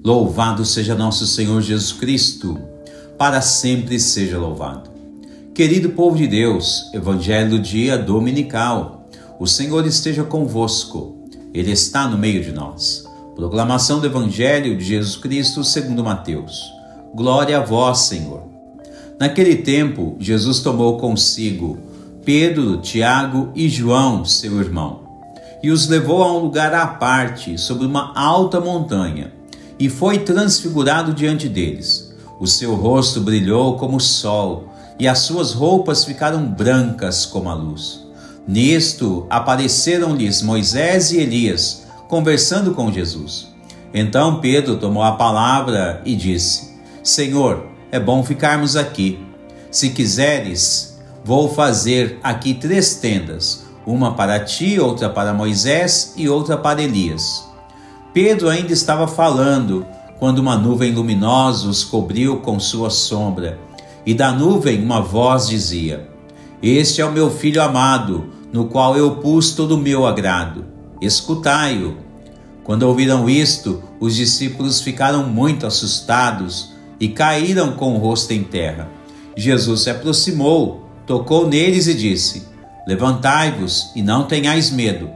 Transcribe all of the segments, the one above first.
Louvado seja nosso Senhor Jesus Cristo, para sempre seja louvado. Querido povo de Deus, Evangelho do dia dominical. O Senhor esteja convosco, Ele está no meio de nós. Proclamação do Evangelho de Jesus Cristo segundo Mateus. Glória a vós, Senhor. Naquele tempo, Jesus tomou consigo Pedro, Tiago e João, seu irmão, e os levou a um lugar à parte, sobre uma alta montanha, e foi transfigurado diante deles. O seu rosto brilhou como o sol, e as suas roupas ficaram brancas como a luz. Nisto apareceram-lhes Moisés e Elias, conversando com Jesus. Então Pedro tomou a palavra e disse: Senhor, é bom ficarmos aqui. Se quiseres, vou fazer aqui 3 tendas, uma para ti, outra para Moisés e outra para Elias. Pedro ainda estava falando, quando uma nuvem luminosa os cobriu com sua sombra, e da nuvem uma voz dizia: Este é o meu filho amado, no qual eu pus todo o meu agrado. Escutai-o. Quando ouviram isto, os discípulos ficaram muito assustados e caíram com o rosto em terra. Jesus se aproximou, tocou neles e disse: Levantai-vos e não tenhais medo.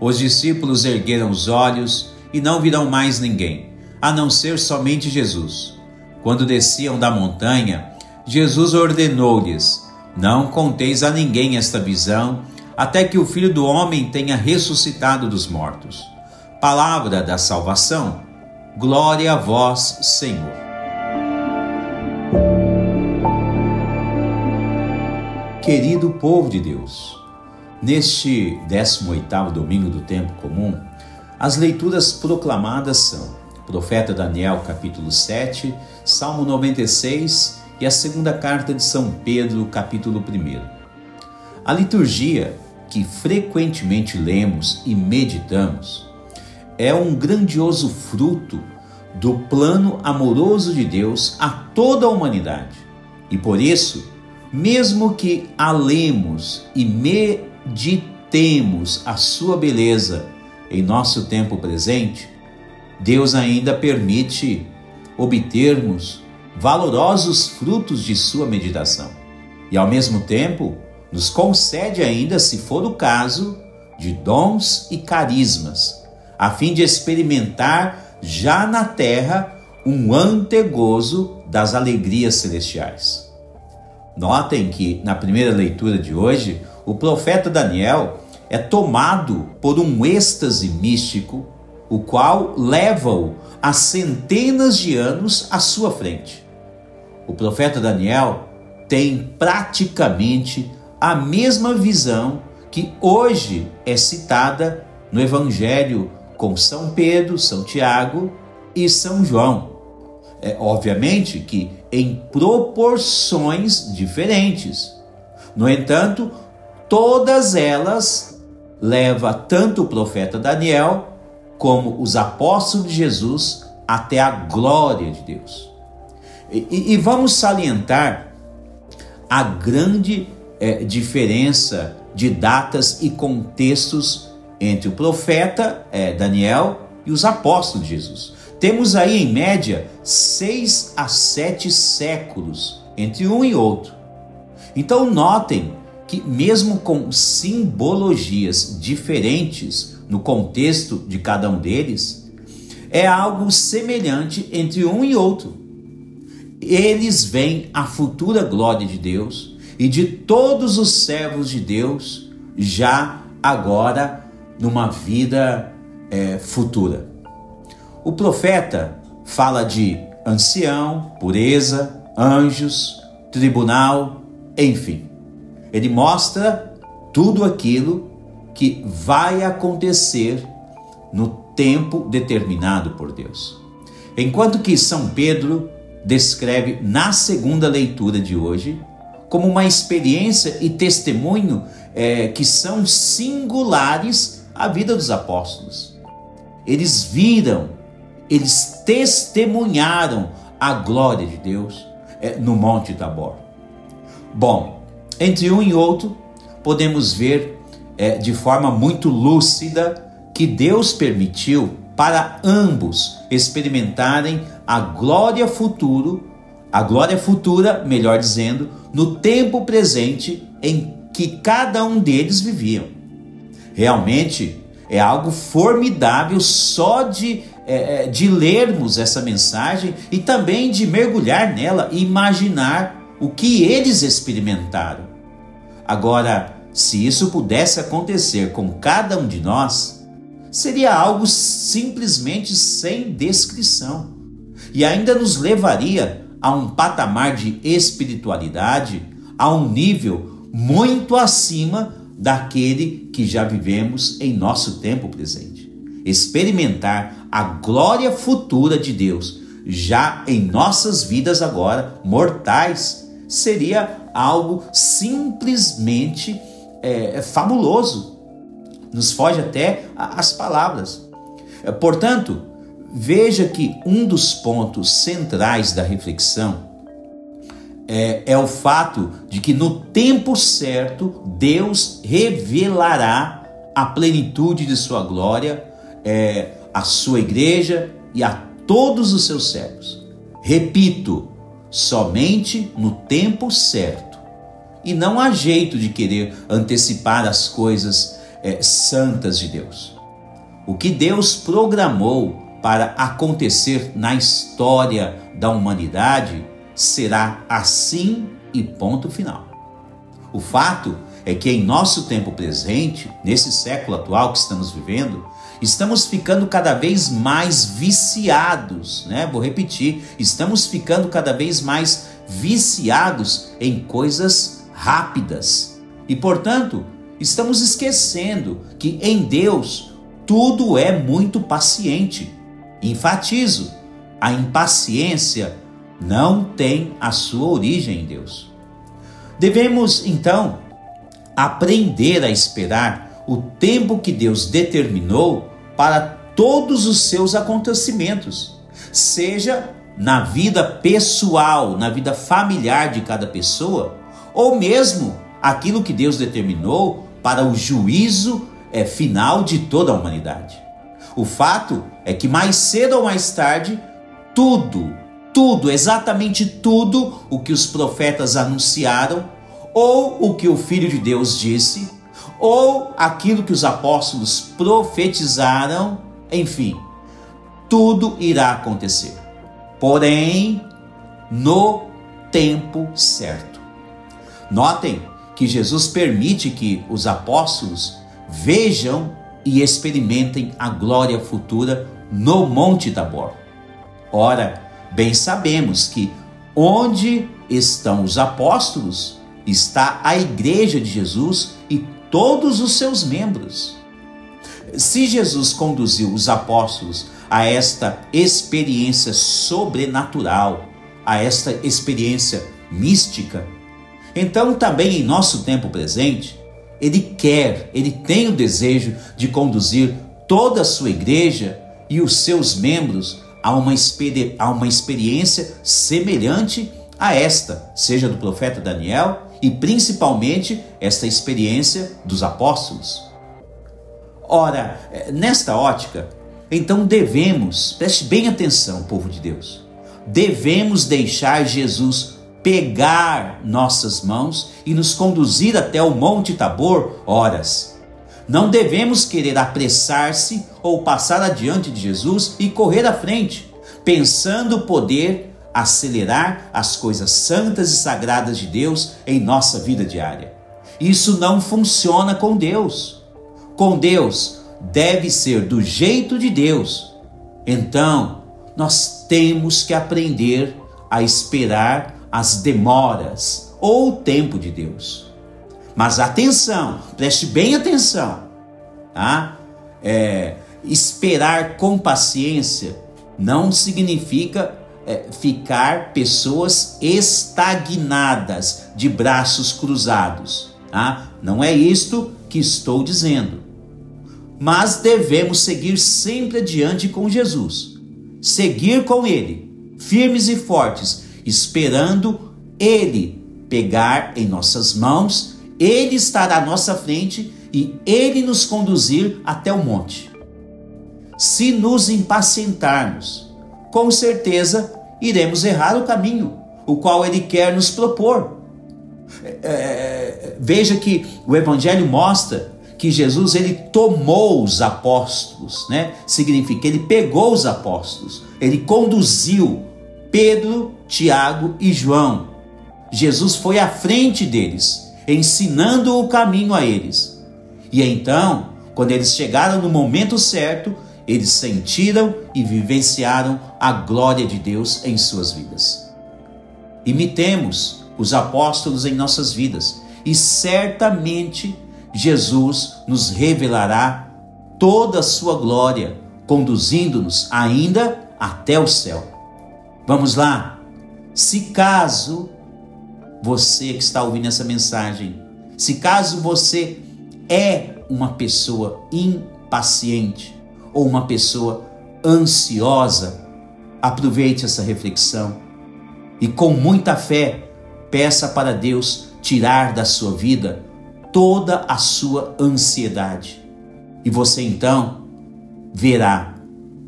Os discípulos ergueram os olhos e não viram mais ninguém, a não ser somente Jesus. Quando desciam da montanha, Jesus ordenou-lhes: Não conteis a ninguém esta visão, até que o Filho do Homem tenha ressuscitado dos mortos. Palavra da salvação. Glória a vós, Senhor. Querido povo de Deus, neste 18º domingo do tempo comum, as leituras proclamadas são Profeta Daniel, capítulo 7, Salmo 96 e a segunda carta de São Pedro, capítulo 1. A liturgia que frequentemente lemos e meditamos é um grandioso fruto do plano amoroso de Deus a toda a humanidade. E por isso, mesmo que a lemos e meditemos a sua beleza em nosso tempo presente, Deus ainda permite obtermos valorosos frutos de sua meditação. E ao mesmo tempo, nos concede ainda, se for o caso, de dons e carismas, a fim de experimentar já na terra um antegozo das alegrias celestiais. Notem que na primeira leitura de hoje, o profeta Daniel é tomado por um êxtase místico, o qual leva-o a centenas de anos à sua frente. O profeta Daniel tem praticamente a mesma visão que hoje é citada no Evangelho com São Pedro, São Tiago e São João. Obviamente que em proporções diferentes. No entanto, todas elas levam tanto o profeta Daniel como os apóstolos de Jesus até a glória de Deus. E vamos salientar a grande diferença de datas e contextos entre o profeta Daniel e os apóstolos de Jesus. Temos aí, em média, 6 a 7 séculos entre um e outro. Então, notem que, mesmo com simbologias diferentes no contexto de cada um deles, é algo semelhante entre um e outro. Eles veem a futura glória de Deus e de todos os servos de Deus já agora numa vida futura. O profeta fala de ancião, pureza, anjos, tribunal, enfim. Ele mostra tudo aquilo que vai acontecer no tempo determinado por Deus. Enquanto que São Pedro descreve na segunda leitura de hoje como uma experiência e testemunho que são singulares à vida dos apóstolos. Eles viram, eles testemunharam a glória de Deus no Monte Tabor. Bom, entre um e outro, podemos ver de forma muito lúcida que Deus permitiu para ambos experimentarem a glória futura, melhor dizendo, no tempo presente em que cada um deles viviam. Realmente é algo formidável só de lermos essa mensagem e também de mergulhar nela e imaginar o que eles experimentaram. Agora, se isso pudesse acontecer com cada um de nós, seria algo simplesmente sem descrição e ainda nos levaria a um patamar de espiritualidade, a um nível muito acima daquele que já vivemos em nosso tempo presente. Experimentar a glória futura de Deus já em nossas vidas agora mortais seria algo simplesmente fabuloso. Nos foge até as palavras. Portanto, veja que um dos pontos centrais da reflexão é o fato de que no tempo certo Deus revelará a plenitude de sua glória à sua igreja e a todos os seus servos. Repito, somente no tempo certo. E não há jeito de querer antecipar as coisas santas de Deus. O que Deus programou para acontecer na história da humanidade será assim e ponto final. O fato é que em nosso tempo presente, nesse século atual que estamos vivendo, estamos ficando cada vez mais viciados, né? Vou repetir, estamos ficando cada vez mais viciados em coisas rápidas. E, portanto, estamos esquecendo que em Deus tudo é muito paciente. Enfatizo, a impaciência não tem a sua origem em Deus. Devemos, então, aprender a esperar o tempo que Deus determinou para todos os seus acontecimentos, seja na vida pessoal, na vida familiar de cada pessoa, ou mesmo aquilo que Deus determinou para o juízo final de toda a humanidade. O fato é que mais cedo ou mais tarde, tudo, exatamente tudo o que os profetas anunciaram, ou o que o Filho de Deus disse, ou aquilo que os apóstolos profetizaram, enfim, tudo irá acontecer. Porém, no tempo certo. Notem que Jesus permite que os apóstolos vejam e experimentem a glória futura no Monte Tabor. Ora, bem sabemos que onde estão os apóstolos, está a igreja de Jesus e todos os seus membros. Se Jesus conduziu os apóstolos a esta experiência sobrenatural, a esta experiência mística, então também em nosso tempo presente, Ele tem o desejo de conduzir toda a sua igreja e os seus membros a uma experiência semelhante a esta, seja do profeta Daniel e principalmente esta experiência dos apóstolos. Ora, nesta ótica, então preste bem atenção, povo de Deus, devemos deixar Jesus pegar nossas mãos e nos conduzir até o Monte Tabor horas. Não devemos querer apressar-se ou passar adiante de Jesus e correr à frente, pensando poder acelerar as coisas santas e sagradas de Deus em nossa vida diária. Isso não funciona com Deus. Com Deus deve ser do jeito de Deus. Então, nós temos que aprender a esperar as demoras ou o tempo de Deus. Mas atenção, preste bem atenção, tá? Esperar com paciência não significa ficar pessoas estagnadas, de braços cruzados, tá? Não é isto que estou dizendo. Mas devemos seguir sempre adiante com Jesus, seguir com Ele, firmes e fortes, esperando Ele pegar em nossas mãos, Ele estar à nossa frente e Ele nos conduzir até o monte. se nos impacientarmos, com certeza iremos errar o caminho, o qual Ele quer nos propor. Veja que o Evangelho mostra que Jesus, ele tomou os apóstolos, né? Significa, ele pegou os apóstolos, ele conduziu Pedro, Tiago e João. Jesus foi à frente deles, ensinando o caminho a eles. E então, quando eles chegaram no momento certo, eles sentiram e vivenciaram a glória de Deus em suas vidas. Imitemos os apóstolos em nossas vidas e certamente Jesus nos revelará toda a sua glória, conduzindo-nos ainda até o céu. Vamos lá? Se caso você que está ouvindo essa mensagem, se caso você é uma pessoa impaciente ou uma pessoa ansiosa, aproveite essa reflexão e com muita fé peça para Deus tirar da sua vida toda a sua ansiedade. E você então verá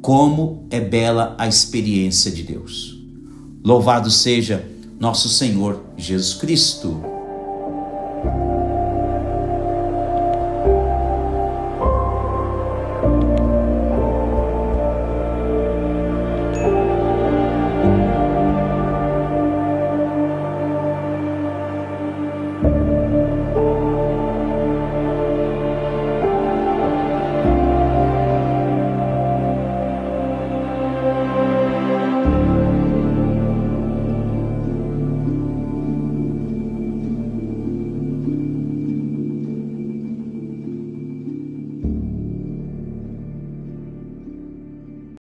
como é bela a experiência de Deus. Louvado seja nosso Senhor Jesus Cristo.